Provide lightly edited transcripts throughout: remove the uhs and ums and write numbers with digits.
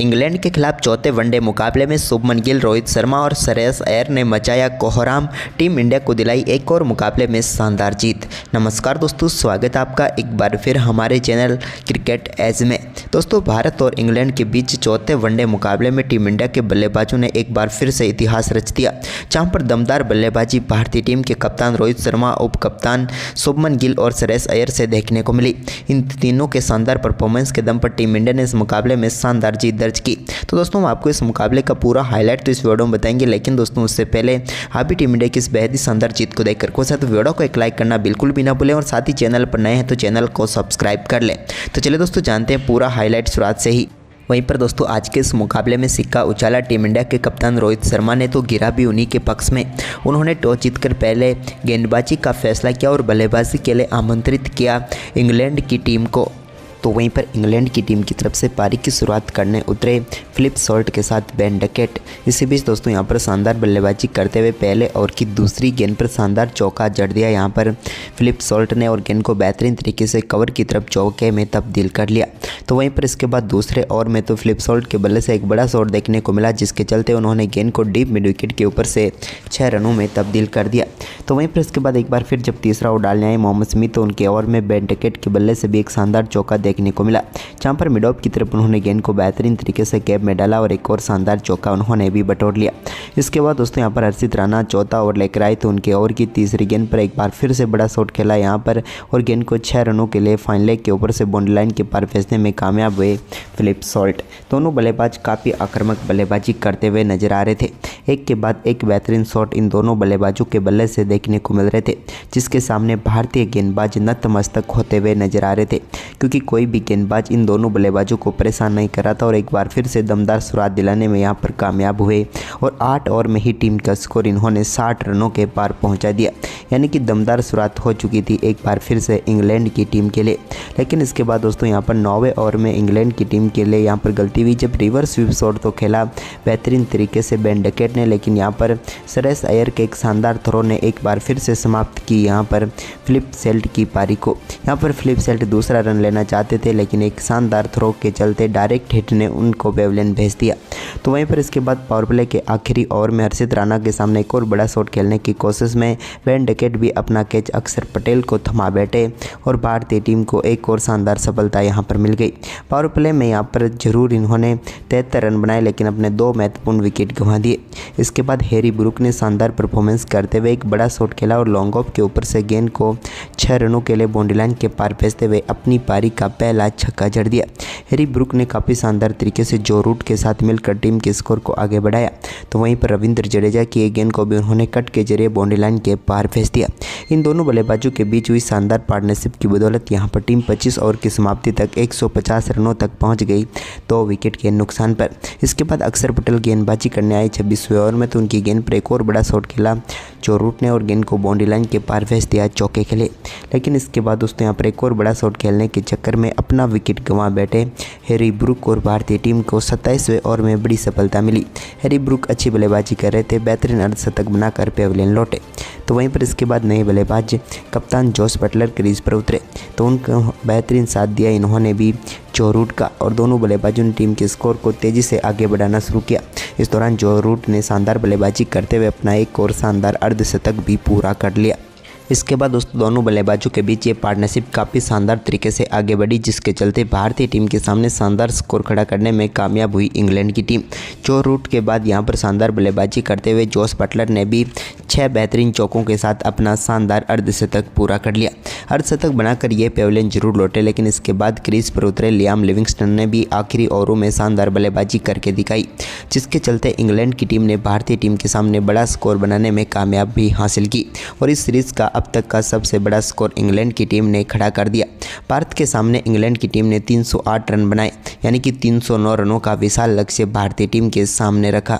England के खिलाफ चौथे वनडे मुकाबले में शुभमन गिल, रोहित शर्मा और श्रेयस अय्यर ने मचाया कोहराम। टीम इंडिया को दिलाई एक और मुकाबले में शानदार जीत। नमस्कार दोस्तों, स्वागत है आपका एक बार फिर हमारे चैनल क्रिकेट एज में। दोस्तों, भारत और इंग्लैंड के बीच चौथे वनडे मुकाबले में टीम इंडिया के बल्लेबाजों ने एक बार फिर से इतिहास रच दिया, जहां पर दमदार बल्लेबाजी भारतीय टीम के कप्तान रोहित शर्मा, उप कप्तान शुभमन गिल और श्रेयस अय्यर से देखने को मिली। इन तीनों के शानदार परफॉर्मेंस के दम पर टीम इंडिया ने इस मुकाबले में शानदार जीत दर्ज की। तो दोस्तों, हम आपको इस मुकाबले का पूरा हाईलाइट तो इस वीडियो में बताएंगे, लेकिन दोस्तों उससे पहले आप भी टीम इंडिया की इस बेहद ही शानदार जीत को देखकर खुश है तो वीडियो को एक लाइक करना बिल्कुल भी ना भूलें और साथ ही चैनल पर नए हैं तो चैनल को सब्सक्राइब कर लें। तो चलिए दोस्तों, जानते हैं पूरा हाईलाइट शुरुआत से ही। वहीं पर दोस्तों, आज के इस मुकाबले में सिक्का उछाला टीम इंडिया के कप्तान रोहित शर्मा ने, तो गिरा भी उन्हीं के पक्ष में। उन्होंने टॉस जीतकर पहले गेंदबाजी का फैसला किया और बल्लेबाजी के लिए आमंत्रित किया इंग्लैंड की टीम को। तो वहीं पर इंग्लैंड की टीम की तरफ से पारी की शुरुआत करने उतरे फिलिप सॉल्ट के साथ बेन डकेट। इसी बीच दोस्तों, यहाँ पर शानदार बल्लेबाजी करते हुए पहले ओवर की दूसरी गेंद पर शानदार चौका जड़ दिया यहाँ पर फिलिप सॉल्ट ने और गेंद को बेहतरीन तरीके से कवर की तरफ चौके में तब्दील कर लिया। तो वहीं पर इसके बाद दूसरे ओवर में तो फिलिप सॉल्ट के बल्ले से एक बड़ा शॉट देखने को मिला, जिसके चलते उन्होंने गेंद को डीप मिड विकेट के ऊपर से 6 रनों में तब्दील कर दिया। तो वहीं पर इसके बाद एक बार फिर जब तीसरा ओवर डालने आए मोहम्मद स्मिथ, तो उनके ओवर में बेन डकेट के बल्ले से भी एक शानदार चौका देखने को मिला, जहां पर मिड ऑफ की तरफ उन्होंने गेंद को बेहतरीन तरीके से कैप में डाला और एक और शानदार चौका उन्होंने भी बटोर लिया। इसके बाद दोस्तों, यहाँ पर हर्षित राणा चौथा ओवर लेकर आए, तो उनके ओवर की तीसरी गेंद पर एक बार फिर से बड़ा शॉट खेला यहाँ पर और गेंद को 6 रनों के लिए फाइन लेग के ऊपर से बाउंड्री लाइन के पार भेजने में कामयाब हुए फिलिप सॉल्ट। दोनों बल्लेबाज काफ़ी आक्रामक बल्लेबाजी करते हुए नजर आ रहे थे। एक के बाद एक बेहतरीन शॉट इन दोनों बल्लेबाजों के बल्ले से देखने को मिल रहे थे, जिसके सामने भारतीय गेंदबाज नतमस्तक होते हुए नजर आ रहे थे, क्योंकि कोई भी गेंदबाज इन दोनों बल्लेबाजों को परेशान नहीं कर रहा था और एक बार फिर से दमदार शुरुआत दिलाने में यहाँ पर कामयाब हुए और 8 ओवर में ही टीम का स्कोर इन्होंने 60 रनों के पार पहुँचा दिया। यानी कि दमदार शुरुआत हो चुकी थी एक बार फिर से इंग्लैंड की टीम के लिए। लेकिन इसके बाद दोस्तों, यहाँ पर 9वें ओवर में इंग्लैंड की टीम के लिए यहाँ पर गलती हुई, जब रिवर्स स्वीप शॉट तो खेला बेहतरीन तरीके से बेन डकेट ने, लेकिन यहाँ पर श्रेयस अय्यर के एक शानदार थ्रो ने एक बार फिर से समाप्त की यहाँ पर फिलिप सॉल्ट की पारी को। यहाँ पर फिलिप सॉल्ट दूसरा रन लेना चाहते थे, लेकिन एक शानदार थ्रो के चलते डायरेक्ट हिट ने उनको पेविलियन भेज दिया। तो वहीं पर इसके बाद पावर प्ले के आखिरी ओवर में हर्षित राणा के सामने एक और बड़ा शॉट खेलने की कोशिश में बेन डकेट भी अपना कैच अक्षर पटेल को थमा बैठे और भारतीय टीम को एक और शानदार सफलता यहाँ पर मिल गई। पावर प्ले में यहाँ पर जरूर इन्होंने 73 रन बनाए, लेकिन अपने 2 महत्वपूर्ण विकेट गंवा दिए। इसके बाद हैरी ब्रूक ने शानदार परफॉर्मेंस करते हुए एक बड़ा शॉट खेला और लॉन्ग ऑफ के ऊपर से गेंद को 6 रनों के लिए बाउंड्री लाइन के पार भेजते हुए अपनी पारी का पहला छक्का जड़ दिया। हैरी ब्रूक ने काफ़ी शानदार तरीके से जो रूट के साथ मिलकर टीम के स्कोर को आगे बढ़ाया। तो वहीं पर रविंद्र जडेजा की एक गेंद को भी उन्होंने कट के जरिए बाउंड्री लाइन के पार भेज दिया। इन दोनों बल्लेबाजों के बीच हुई शानदार पार्टनरशिप की बदौलत यहाँ पर टीम 25 ओवर की समाप्ति तक 150 रनों तक पहुँच गई, 2 विकेट के नुकसान पर। इसके बाद अक्षर पटेल गेंदबाजी करने आए 26वें ओवर में, तो उनकी गेंद पर एक और बड़ा शॉट खेला जो रूट ने और गेंद को बाउंड्री लाइन के पार भेज दिया चौके के लिए। लेकिन इसके बाद दोस्तों, यहाँ पर एक और बड़ा शॉट खेलने के चक्कर में अपना विकेट गंवा बैठे हैरी ब्रूक और भारतीय टीम को 27वें ओवर में बड़ी सफलता मिली। हैरी ब्रूक अच्छी बल्लेबाजी कर रहे थे, बेहतरीन अर्धशतक बनाकर पेविलियन लौटे। तो वहीं पर इसके बाद नए बल्लेबाज कप्तान जोस बटलर क्रीज पर उतरे, तो उनका बेहतरीन साथ दिया इन्होंने भी जो रूट का और दोनों बल्लेबाजों ने टीम के स्कोर को तेज़ी से आगे बढ़ाना शुरू किया। इस दौरान जो रूट ने शानदार बल्लेबाजी करते हुए अपना एक और शानदार अर्धशतक भी पूरा कर लिया। इसके बाद दोस्तों, दोनों बल्लेबाजों के बीच ये पार्टनरशिप काफ़ी शानदार तरीके से आगे बढ़ी, जिसके चलते भारतीय टीम के सामने शानदार स्कोर खड़ा करने में कामयाब हुई इंग्लैंड की टीम। जो रूट के बाद यहाँ पर शानदार बल्लेबाजी करते हुए जोस बटलर ने भी 6 बेहतरीन चौकों के साथ अपना शानदार अर्धशतक पूरा कर लिया। अर्धशतक बनाकर ये पेविलियन जरूर लौटे, लेकिन इसके बाद क्रीज पर उतरे लियाम लिविंगस्टन ने भी आखिरी ओवरों में शानदार बल्लेबाजी करके दिखाई, जिसके चलते इंग्लैंड की टीम ने भारतीय टीम के सामने बड़ा स्कोर बनाने में कामयाब भी हासिल की और इस सीरीज़ का अब तक का सबसे बड़ा स्कोर इंग्लैंड की टीम ने खड़ा कर दिया। भारत के सामने इंग्लैंड की टीम ने 308 रन बनाए, यानी कि 309 रनों का विशाल लक्ष्य भारतीय टीम के सामने रखा।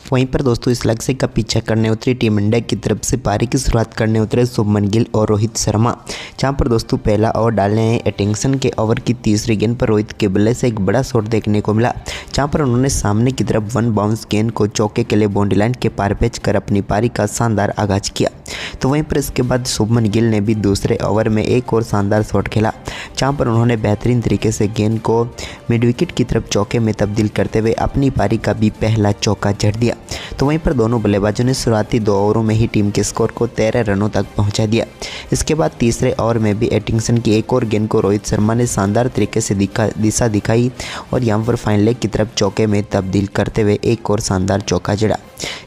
वहीं पर दोस्तों, इस लक्ष्य का पीछा करने उतरी टीम इंडिया की तरफ से पारी की शुरुआत करने उतरे शुभमन गिल और रोहित शर्मा, जहां पर दोस्तों पहला ओवर डालने आए एटिंगसन के ओवर की तीसरी गेंद पर रोहित के बल्ले से एक बड़ा शॉट देखने को मिला, जहां पर उन्होंने सामने की तरफ 1 बाउंस गेंद को चौके के लिए बाउंड्री लाइन के पार भेज कर अपनी पारी का शानदार आगाज किया। तो वहीं पर इसके बाद शुभमन गिल ने भी दूसरे ओवर में एक और शानदार शॉट खेला, जहां पर उन्होंने बेहतरीन तरीके से गेंद को मिड विकेट की तरफ चौके में तब्दील करते हुए अपनी पारी का भी पहला चौका जड़ दिया। तो वहीं पर दोनों बल्लेबाजों ने शुरुआती 2 ओवरों में ही टीम के स्कोर को 13 रनों तक पहुंचा दिया। इसके बाद तीसरे ओवर में भी एटिंगसन की एक और गेंद को रोहित शर्मा ने शानदार तरीके से दिशा दिखाई और यहाँ पर फाइन लेग की तरफ चौके में तब्दील करते हुए एक और शानदार चौका जड़ा।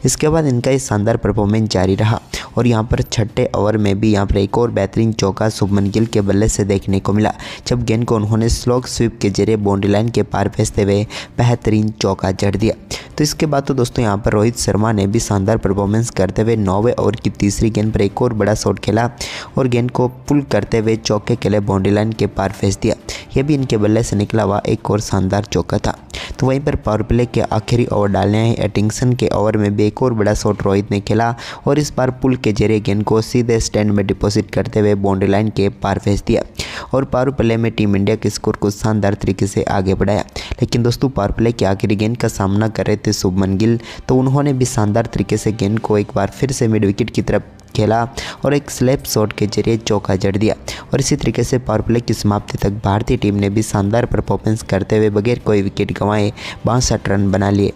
इसके बाद इनका ये शानदार परफॉर्मेंस जारी रहा और यहाँ पर छठे ओवर में भी यहाँ पर एक और बेहतरीन चौका शुभमन गिल के बल्ले से देखने को मिला, जब गेंद को उन्होंने स्लॉग स्वीप के जरिए बाउंड्री लाइन के पार भेजते हुए बेहतरीन चौका जड़ दिया। तो इसके बाद तो दोस्तों यहाँ पर रोहित शर्मा ने भी शानदार परफॉर्मेंस करते हुए 9वें ओवर की तीसरी गेंद पर एक और बड़ा शॉट खेला और गेंद को पुल करते हुए चौके के लिए बाउंड्री लाइन के पार भेज दिया। यह भी इनके बल्ले से निकला हुआ एक और शानदार चौका था। तो वहीं पर पावर प्ले के आखिरी ओवर डालने आए एटिंगसन के ओवर में भी एक और बड़ा शॉट रोहित ने खेला और इस बार पुल के जरिए गेंद को सीधे स्टैंड में डिपॉजिट करते हुए बाउंड्री लाइन के पार भेज दिया और पावर प्ले में टीम इंडिया के स्कोर को शानदार तरीके से आगे बढ़ाया। लेकिन दोस्तों पावर प्ले की आखिरी गेंद का सामना कर रहे थे शुभमन गिल, तो उन्होंने भी शानदार तरीके से गेंद को एक बार फिर से मिड विकेट की तरफ खेला और एक स्लैप शॉट के जरिए चौका जड़ दिया और इसी तरीके से पावर प्ले की समाप्ति तक भारतीय टीम ने भी शानदार परफॉर्मेंस करते हुए बगैर कोई विकेट गंवाए 62 रन बना लिए।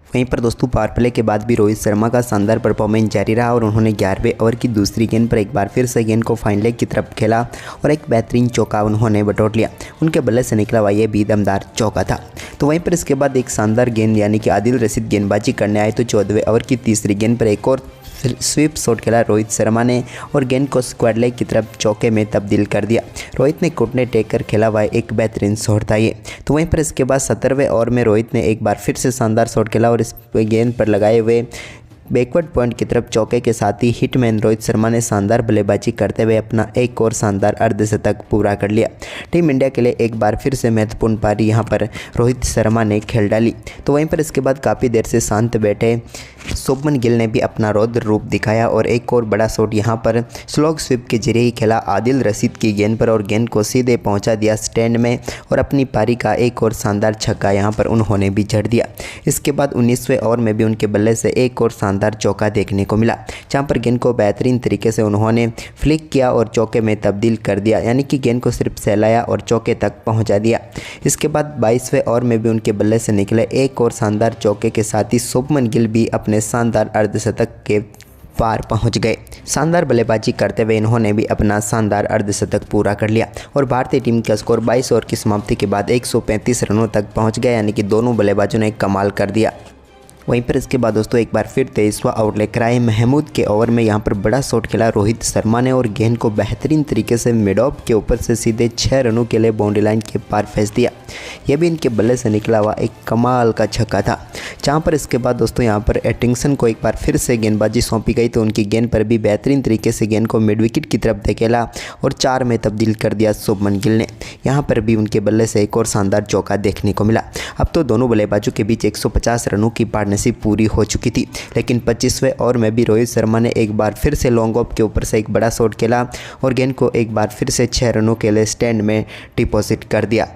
वहीं पर दोस्तों पावर प्ले के बाद भी रोहित शर्मा का शानदार परफॉर्मेंस जारी रहा और उन्होंने 11वें ओवर की दूसरी गेंद पर एक बार फिर से गेंद को फाइन लेग की तरफ खेला और एक बेहतरीन चौका उन्होंने बटोर लिया। उनके बल्ले से निकला हुआ ये भी दमदार चौका था। तो वहीं पर इसके बाद एक शानदार गेंद यानी कि आदिल रशीद गेंदबाजी करने आए, तो 14वें ओवर की तीसरी गेंद पर एक और स्वीप शॉट खेला रोहित शर्मा ने और गेंद को स्क्वाड लेग की तरफ चौके में तब्दील कर दिया। रोहित ने घुटने टेक कर खेला हुआ एक बेहतरीन शॉट था ये। तो वहीं पर इसके बाद 17वें ओवर में रोहित ने एक बार फिर से शानदार शॉट खेला और इस गेंद पर लगाए हुए बैकवर्ड पॉइंट की तरफ चौके के साथ ही हिटमैन रोहित शर्मा ने शानदार बल्लेबाजी करते हुए अपना एक और शानदार अर्धशतक पूरा कर लिया। टीम इंडिया के लिए एक बार फिर से महत्वपूर्ण पारी यहां पर रोहित शर्मा ने खेल डाली। तो वहीं पर इसके बाद काफ़ी देर से शांत बैठे शुभमन गिल ने भी अपना रौद्र रूप दिखाया और एक और बड़ा शॉट यहां पर स्लॉग स्वीप के जरिए ही खेला आदिल रशीद की गेंद पर और गेंद को सीधे पहुंचा दिया स्टैंड में और अपनी पारी का एक और शानदार छक्का यहां पर उन्होंने भी जड़ दिया। इसके बाद 19वें ओवर में भी उनके बल्ले से एक और शानदार चौका देखने को मिला, जहां पर गेंद को बेहतरीन तरीके से उन्होंने फ्लिक किया और चौके में तब्दील कर दिया, यानी कि गेंद को सिर्फ सहलाया और चौके तक पहुंचा दिया। इसके बाद 22वें ओवर में भी उनके बल्ले से निकले एक और शानदार चौके के साथ ही शुभमन गिल भी अपने शानदार अर्धशतक के पार पहुंच गए। शानदार बल्लेबाजी करते हुए इन्होंने भी अपना शानदार अर्धशतक पूरा कर लिया और भारतीय टीम का स्कोर 22 ओवर की समाप्ति के बाद 135 रनों तक पहुंच गया, यानी कि दोनों बल्लेबाजों ने कमाल कर दिया। वहीं पर इसके बाद दोस्तों एक बार फिर 23वां आउट लेकर आए महमूद के ओवर में यहाँ पर बड़ा शॉट खेला रोहित शर्मा ने और गेंद को बेहतरीन तरीके से मिड ऑफ के ऊपर से सीधे 6 रनों के लिए बाउंड्री लाइन के पार फेंक दिया। यह भी इनके बल्ले से निकला हुआ एक कमाल का छक्का था। जहाँ पर इसके बाद दोस्तों यहाँ पर एटिंगसन को एक बार फिर से गेंदबाजी सौंपी गई, तो उनकी गेंद पर भी बेहतरीन तरीके से गेंद को मिड विकेट की तरफ धकेला और 4 में तब्दील कर दिया शुभमन गिल ने। यहाँ पर भी उनके बल्ले से एक और शानदार चौका देखने को मिला। अब तो दोनों बल्लेबाजों के बीच 150 रनों की पार्टनरशिप पूरी हो चुकी थी, लेकिन 25वें ओवर में भी रोहित शर्मा ने एक बार फिर से लॉन्ग ऑफ के ऊपर से एक बड़ा शॉट खेला और गेंद को एक बार फिर से 6 रनों के लिए स्टैंड में डिपॉजिट कर दिया।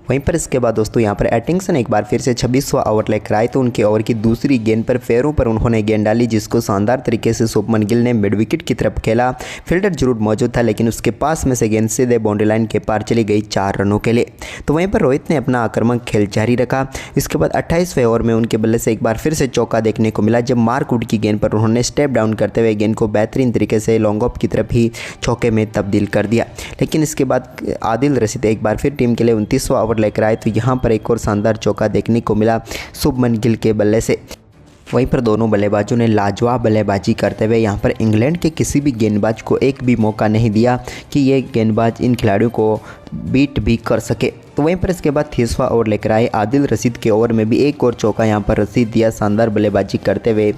वहीं पर इसके बाद दोस्तों यहाँ पर एटिंगसन एक बार फिर से 26वां ओवर लेकर आए, तो उनके ओवर की दूसरी गेंद पर पैरों पर उन्होंने गेंद डाली, जिसको शानदार तरीके से शुभमन गिल ने मिड विकेट की तरफ खेला। फील्डर जरूर मौजूद था, लेकिन उसके पास में से गेंद सीधे बाउंड्री लाइन के पार चली गई 4 रनों के लिए। तो वहीं पर रोहित ने अपना आक्रामक खेल जारी रखा। इसके बाद 28वें ओवर में उनके बल्ले से एक बार फिर से चौका देखने को मिला, जब मार्क वुड की गेंद पर उन्होंने स्टेप डाउन करते हुए गेंद को बेहतरीन तरीके से लॉन्ग ऑफ की तरफ ही चौके में तब्दील कर दिया। लेकिन इसके बाद आदिल रशीद एक बार फिर टीम के लिए 29वां ओवर लेकर आए, तो यहाँ पर एक और शानदार चौका देखने को मिला शुभमन गिल के बल्ले से। वहीं पर दोनों बल्लेबाजों ने लाजवाब बल्लेबाजी करते हुए यहाँ पर इंग्लैंड के किसी भी गेंदबाज को एक भी मौका नहीं दिया कि ये गेंदबाज इन खिलाड़ियों को बीट भी कर सके। तो वहीं पर इसके बाद 30वां ओवर लेकर आए आदिल रशीद के ओवर में भी एक और चौका यहाँ पर रशीद दिया शानदार बल्लेबाजी करते हुए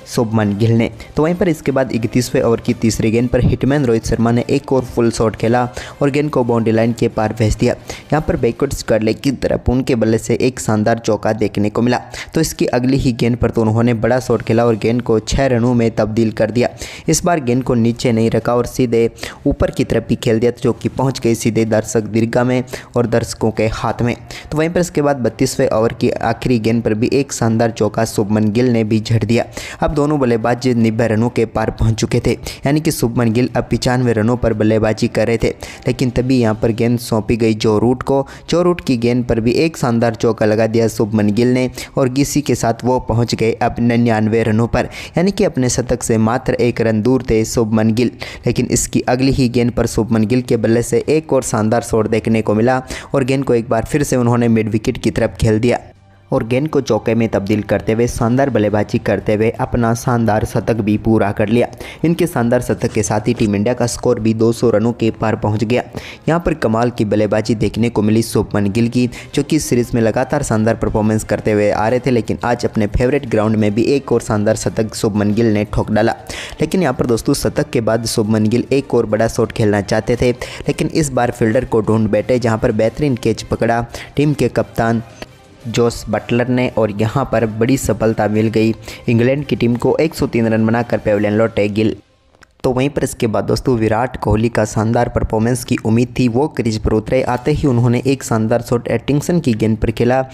शुभमन गिल ने। तो वहीं पर इसके बाद 31वें ओवर की तीसरी गेंद पर हिटमैन रोहित शर्मा ने एक और फुल शॉट खेला और गेंद को बाउंड्री लाइन के पार भेज दिया। यहाँ पर बैकवर्ड स्क्वायर लेग की तरफ उनके बल्ले से एक शानदार चौका देखने को मिला। तो इसकी अगली ही गेंद पर तो उन्होंने बड़ा शॉट खेला और गेंद को 6 रनों में तब्दील कर दिया। इस बार गेंद को नीचे नहीं रखा और सीधे ऊपर की तरफ ही खेल दिया, जो कि पहुँच गई सीधे दर्शक दीर्घा में और दर्शकों के हाथ में। तो वहीं पर इसके बाद 32वें ओवर की आखिरी गेंद पर भी एक शानदार चौका शुभमन गिल ने भी झड़ दिया। अब दोनों बल्लेबाज 90 रनों के पार पहुंच चुके थे, यानी कि शुभमन गिल अब 95 रनों पर बल्लेबाजी कर रहे थे। लेकिन तभी यहां पर गेंद सौंपी गई जो रूट को। जो रूट की गेंद पर भी एक शानदार चौका लगा दिया शुभमन गिल ने और इसी के साथ वो पहुंच गए अब 99 रनों पर, यानी कि अपने शतक से मात्र 1 रन दूर थे शुभमन गिल। लेकिन इसकी अगली ही गेंद पर शुभमन गिल के बल्ले से एक और शानदार शॉट देखने को मिला और गेंद को एक बार फिर से उन्होंने मिड विकेट की तरफ खेल दिया और गेंद को चौके में तब्दील करते हुए शानदार बल्लेबाजी करते हुए अपना शानदार शतक भी पूरा कर लिया। इनके शानदार शतक के साथ ही टीम इंडिया का स्कोर भी 200 रनों के पार पहुंच गया। यहां पर कमाल की बल्लेबाजी देखने को मिली शुभमन गिल की, जो कि इस सीरीज़ में लगातार शानदार परफॉर्मेंस करते हुए आ रहे थे। लेकिन आज अपने फेवरेट ग्राउंड में भी एक और शानदार शतक शुभमन गिल ने ठोक डाला। लेकिन यहाँ पर दोस्तों शतक के बाद शुभमन गिल एक और बड़ा शॉट खेलना चाहते थे, लेकिन इस बार फील्डर को ढूंढ बैठे, जहाँ पर बेहतरीन कैच पकड़ा टीम के कप्तान जोस बटलर ने और यहां पर बड़ी सफलता मिल गई इंग्लैंड की टीम को। 103 रन बनाकर पेविलियन लौटे गिल। तो वहीं पर इसके बाद दोस्तों विराट कोहली का शानदार परफॉर्मेंस की उम्मीद थी, वो क्रीज पर उतरे। आते ही उन्होंने एक शानदार शॉट एटिंगसन की गेंद पर खेला,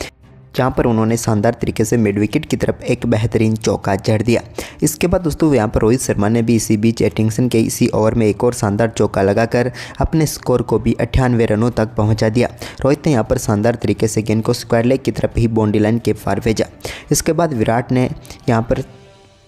जहाँ पर उन्होंने शानदार तरीके से मिड विकेट की तरफ एक बेहतरीन चौका जड़ दिया। इसके बाद दोस्तों यहाँ पर रोहित शर्मा ने भी इसी बीच एटिंगसन के इसी ओवर में एक और शानदार चौका लगाकर अपने स्कोर को भी 98 रनों तक पहुँचा दिया। रोहित ने यहाँ पर शानदार तरीके से गेंद को स्क्वायर लेग की तरफ ही बाउंड्री लाइन के पार भेजा। इसके बाद विराट ने यहाँ पर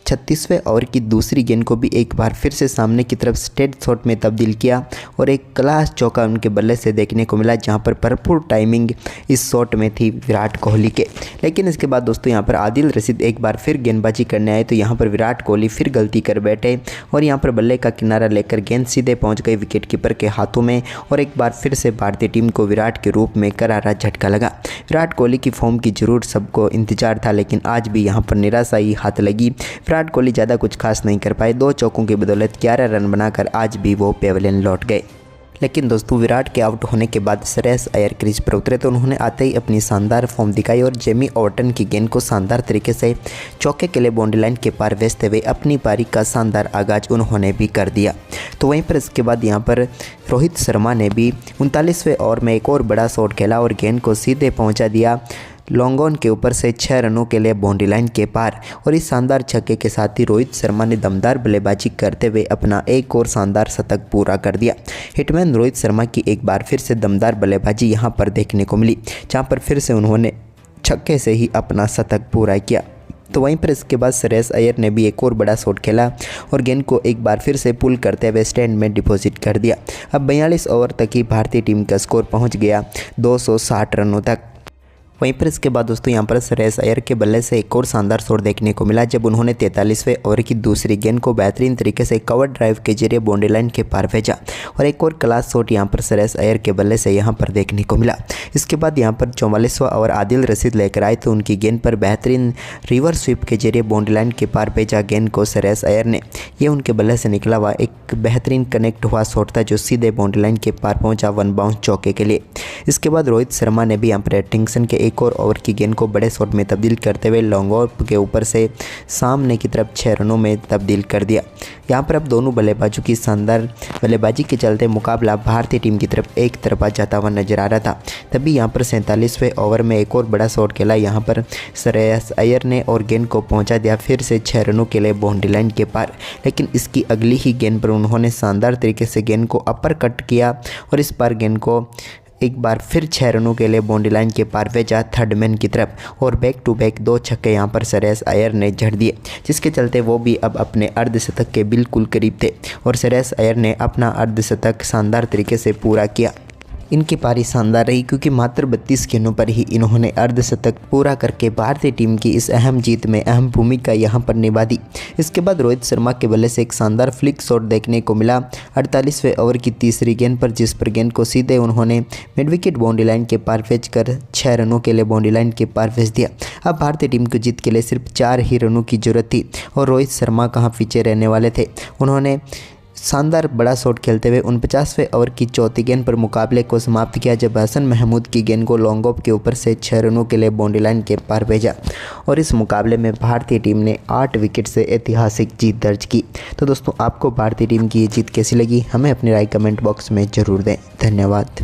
36वें ओवर की दूसरी गेंद को भी एक बार फिर से सामने की तरफ स्ट्रेट शॉट में तब्दील किया और एक क्लास चौका उनके बल्ले से देखने को मिला, जहां पर भरपूर टाइमिंग इस शॉट में थी विराट कोहली के। लेकिन इसके बाद दोस्तों यहां पर आदिल रशीद एक बार फिर गेंदबाजी करने आए, तो यहां पर विराट कोहली फिर गलती कर बैठे और यहां पर बल्ले का किनारा लेकर गेंद सीधे पहुँच गई विकेट कीपर के हाथों में और एक बार फिर से भारतीय टीम को विराट के रूप में करारा झटका लगा। विराट कोहली की फॉर्म की जरूर सबको इंतजार था, लेकिन आज भी यहाँ पर निराशा ही हाथ लगी। विराट कोहली ज़्यादा कुछ खास नहीं कर पाए। 2 चौकों की बदौलत 11 रन बनाकर आज भी वो पेविलियन लौट गए। लेकिन दोस्तों विराट के आउट होने के बाद श्रेयस अय्यर क्रीज पर उतरे, तो उन्होंने आते ही अपनी शानदार फॉर्म दिखाई और जेमी ओवरटन की गेंद को शानदार तरीके से चौके के लिए बाउंड्री लाइन के पार भेजते हुए अपनी पारी का शानदार आगाज उन्होंने भी कर दिया। तो वहीं पर इसके बाद यहाँ पर रोहित शर्मा ने भी 39वें ओवर में एक और बड़ा शॉट खेला और गेंद को सीधे पहुँचा दिया लॉन्ग ऑन के ऊपर से 6 रनों के लिए बाउंड्री लाइन के पार। और इस शानदार छक्के के साथ ही रोहित शर्मा ने दमदार बल्लेबाजी करते हुए अपना एक और शानदार शतक पूरा कर दिया। हिटमैन रोहित शर्मा की एक बार फिर से दमदार बल्लेबाजी यहां पर देखने को मिली, जहां पर फिर से उन्होंने छक्के से ही अपना शतक पूरा किया। तो वहीं पर इसके बाद श्रेयस अय्यर ने भी एक और बड़ा शॉट खेला और गेंद को एक बार फिर से पुल करते हुए स्टैंड में डिपॉजिट कर दिया। अब 42 ओवर तक ही भारतीय टीम का स्कोर पहुँच गया 260 रनों तक। वहीं पर इसके बाद दोस्तों यहाँ पर श्रेयस अय्यर के बल्ले से एक और शानदार शॉट देखने को मिला, जब उन्होंने 43वें ओवर की दूसरी गेंद को बेहतरीन तरीके से कवर ड्राइव के जरिए बाउंड्री लाइन के पार भेजा और एक और क्लास शॉट यहाँ पर श्रेयस अय्यर के बल्ले से यहाँ पर देखने को मिला। इसके बाद यहाँ पर 44वां ओवर आदिल रशीद लेकर आए, तो उनकी गेंद पर बेहतरीन रिवर्स स्वीप के जरिए बाउंड्री लाइन के पार भेजा गेंद को श्रेयस अय्यर ने। ये उनके बल्ले से निकला हुआ एक बेहतरीन कनेक्ट हुआ शॉट था, जो सीधे बाउंड्री लाइन के पार पहुँचा 1 बाउंस चौके के लिए। इसके बाद रोहित शर्मा ने भी यहाँ पर एटिंगसन के एक और ओवर की गेंद को बड़े शॉट में तब्दील करते हुए लॉन्ग ऑफ के ऊपर से सामने की तरफ 6 रनों में तब्दील कर दिया। यहाँ पर अब दोनों बल्लेबाजों की शानदार बल्लेबाजी के चलते मुकाबला भारतीय टीम की तरफ एक तरफा जाता हुआ नजर आ रहा था। तभी यहाँ पर 47वें ओवर में एक और बड़ा शॉट खेला यहाँ पर श्रेयस अय्यर ने और गेंद को पहुँचा दिया फिर से 6 रनों के लिए बाउंड्री लाइन के पार। लेकिन इसकी अगली ही गेंद पर उन्होंने शानदार तरीके से गेंद को अपर कट किया और इस बार गेंद को एक बार फिर 6 रनों के लिए बाउंड्री लाइन के पार भेजा थर्ड मैन की तरफ और बैक टू बैक 2 छक्के यहाँ पर श्रेयस अय्यर ने जड़ दिए, जिसके चलते वो भी अब अपने अर्धशतक के बिल्कुल करीब थे और श्रेयस अय्यर ने अपना अर्धशतक शानदार तरीके से पूरा किया। इनकी पारी शानदार रही, क्योंकि मात्र 32 गेंदों पर ही इन्होंने अर्धशतक पूरा करके भारतीय टीम की इस अहम जीत में अहम भूमिका यहां पर निभा दी। इसके बाद रोहित शर्मा के बल्ले से एक शानदार फ्लिक शॉट देखने को मिला 48वें ओवर की तीसरी गेंद पर, जिस पर गेंद को सीधे उन्होंने मिड विकेट बाउंड्री लाइन के पार भेज कर 6 रनों के लिए बाउंड्री लाइन के पार भेज दिया। अब भारतीय टीम को जीत के लिए सिर्फ 4 ही रनों की जरूरत थी और रोहित शर्मा कहाँ पीछे रहने वाले थे। उन्होंने शानदार बड़ा शॉट खेलते हुए 49वें ओवर की चौथी गेंद पर मुकाबले को समाप्त किया, जब हसन महमूद की गेंद को लॉन्ग ऑफ के ऊपर से 6 रनों के लिए बाउंड्री लाइन के पार भेजा और इस मुकाबले में भारतीय टीम ने 8 विकेट से ऐतिहासिक जीत दर्ज की। तो दोस्तों, आपको भारतीय टीम की ये जीत कैसी लगी, हमें अपनी राय कमेंट बॉक्स में ज़रूर दें। धन्यवाद।